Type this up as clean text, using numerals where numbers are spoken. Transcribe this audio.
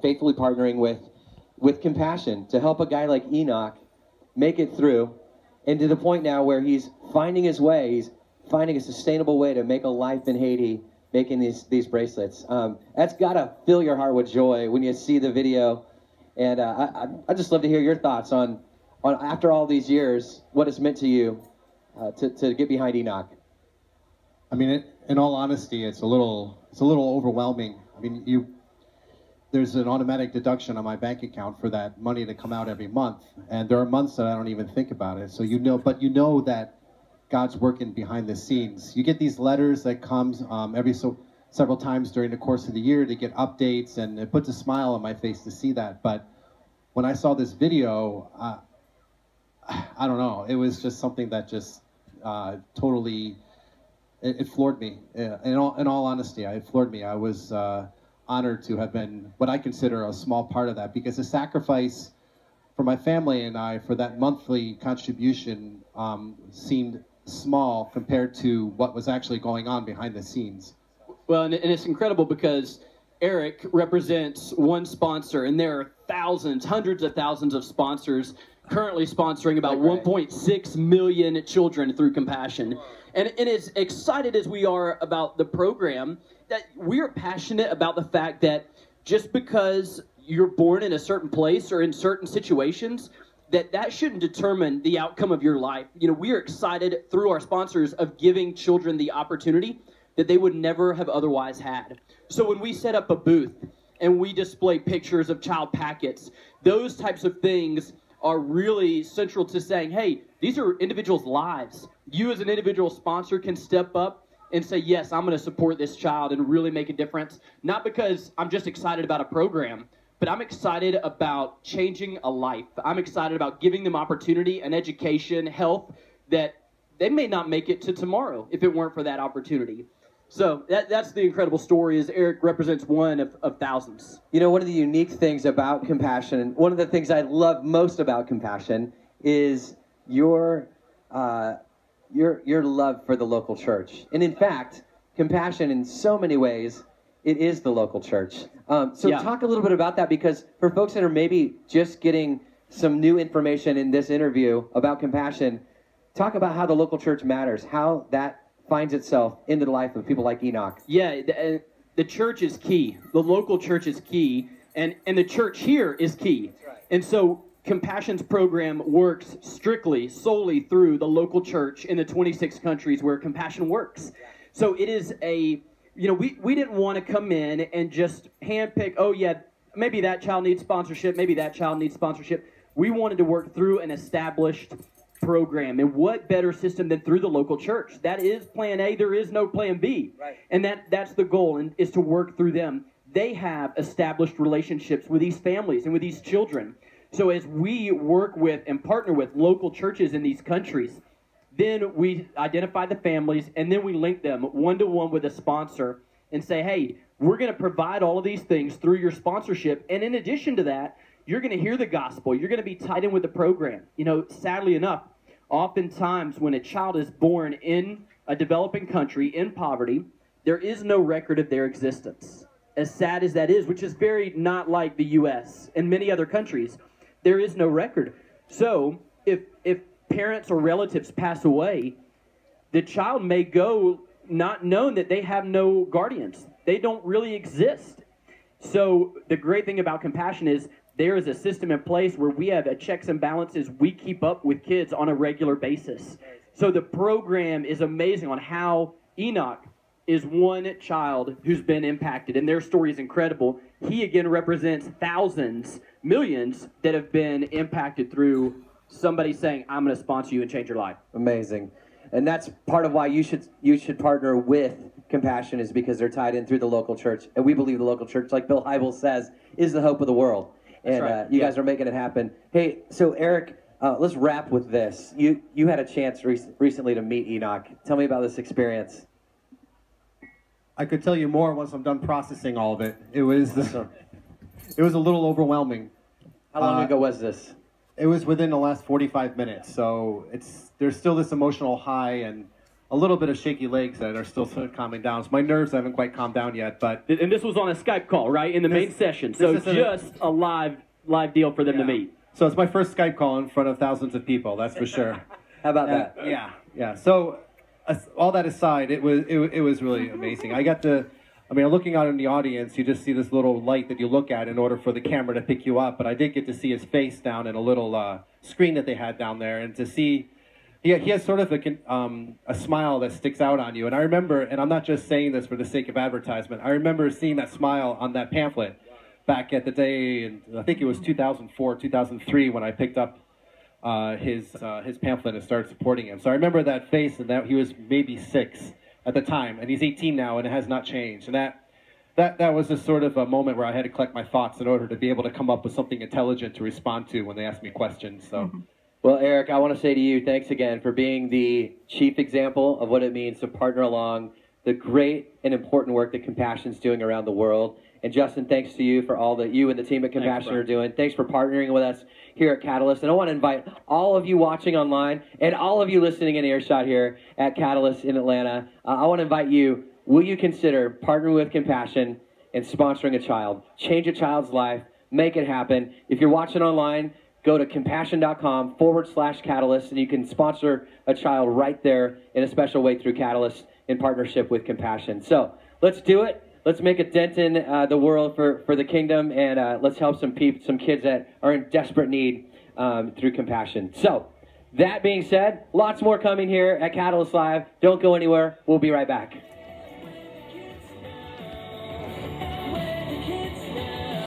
faithfully partnering with Compassion to help a guy like Enoch make it through, and to the point now where he's finding his way. He's finding a sustainable way to make a life in Haiti, making these bracelets. That's gotta fill your heart with joy when you see the video. And I'd just love to hear your thoughts on after all these years, what it's meant to you to get behind Enoch. I mean, in all honesty, it's a little overwhelming. I mean, there's an automatic deduction on my bank account for that money to come out every month, and there are months that I don't even think about it. So but you know that God's working behind the scenes. You get these letters that comes several times during the course of the year to get updates, and it puts a smile on my face to see that. But when I saw this video, I don't know. It was just something that just totally it floored me. In all honesty, it floored me. I was honored to have been what I consider a small part of that, because the sacrifice for my family and I for that monthly contribution seemed small compared to what was actually going on behind the scenes. Well, and it's incredible because Erik represents one sponsor, and there are thousands, hundreds of thousands of sponsors currently sponsoring about 1.6 million children through Compassion. And as excited as we are about the program, that we are passionate about the fact that just because you're born in a certain place or in certain situations, that shouldn't determine the outcome of your life. You know, we are excited through our sponsors of giving children the opportunity that they would never have otherwise had. So when we set up a booth and we display pictures of child packets, those types of things are really central to saying, hey, these are individuals' lives. You as an individual sponsor can step up and say, yes, I'm going to support this child and really make a difference. Not because I'm just excited about a program, but I'm excited about changing a life. I'm excited about giving them opportunity and education, health, that they may not make it to tomorrow if it weren't for that opportunity. So that's the incredible story, is Erik represents one of thousands. You know, one of the unique things about Compassion, and one of the things I love most about Compassion, is your love for the local church. And in fact, Compassion in so many ways, it is the local church. Talk a little bit about that, because for folks that are maybe just getting some new information in this interview about Compassion, talk about how the local church matters, how that finds itself into the life of people like Enoch. Yeah, the church is key. The local church is key, and the church here is key. Right. And so Compassion's program works solely through the local church in the 26 countries where Compassion works. So it is we didn't want to come in and just handpick, oh yeah, maybe that child needs sponsorship, maybe that child needs sponsorship. We wanted to work through an established program, and what better system than through the local church? That is plan A. There is no plan B. Right. And that's the goal, and is to work through them. They have established relationships with these families and with these children. So as we work with and partner with local churches in these countries, then we identify the families, and then we link them one-to-one with a sponsor and say, hey, we're going to provide all of these things through your sponsorship. And in addition to that, you're going to hear the gospel. You're going to be tied in with the program. You know, sadly enough, oftentimes when a child is born in a developing country in poverty, there is no record of their existence. As sad as that is, which is very not like the U.S. and many other countries, there is no record. So if parents or relatives pass away, the child may go not known that they have no guardians. They don't really exist. So the great thing about Compassion is there is a system in place where we have checks and balances. We keep up with kids on a regular basis. So the program is amazing on how Enoch is one child who's been impacted, and their story is incredible. He, again, represents thousands, millions that have been impacted through somebody saying, I'm going to sponsor you and change your life. Amazing. And that's part of why you should partner with Compassion, is because they're tied in through the local church. And we believe the local church, like Bill Hybels says, is the hope of the world. And right. You guys are making it happen. Hey, so Erik, let's wrap with this. You had a chance recently to meet Enoch. Tell me about this experience. I could tell you more once I'm done processing all of it. It was a little overwhelming. How long ago was this? It was within the last 45 minutes. So there's still this emotional high and a a little bit of shaky legs that are still sort of calming down. So my nerves haven't quite calmed down yet, but... And this was on a Skype call, right? In the main session. So just a live deal for them to meet. So it's my first Skype call in front of thousands of people, that's for sure. How about that? Yeah. So all that aside, it was really amazing. Looking out in the audience, you just see this little light that you look at in order for the camera to pick you up. But I did get to see his face down in a little screen that they had down there, and to see he has sort of a smile that sticks out on you. And I remember, and I'm not just saying this for the sake of advertisement, I remember seeing that smile on that pamphlet back at the day, and I think it was 2004, 2003 when I picked up his pamphlet and started supporting him. So I remember that face, and that he was maybe 6 at the time, and he's 18 now, and it has not changed. And that was a sort of a moment where I had to collect my thoughts in order to be able to come up with something intelligent to respond to when they asked me questions. So. Well, Eric, I want to say to you, thanks again for being the chief example of what it means to partner along the great and important work that Compassion's doing around the world. And Justin, thanks to you for all that you and the team at Compassion are doing. Thanks for partnering with us here at Catalyst. And I want to invite all of you watching online and all of you listening in earshot here at Catalyst in Atlanta. I want to invite you, will you consider partnering with Compassion and sponsoring a child? Change a child's life. Make it happen. If you're watching online, go to compassion.com/Catalyst, and you can sponsor a child right there in a special way through Catalyst in partnership with Compassion. So let's do it. Let's make a dent in the world for the kingdom, and let's help some kids that are in desperate need through Compassion. So that being said, lots more coming here at Catalyst Live. Don't go anywhere. We'll be right back.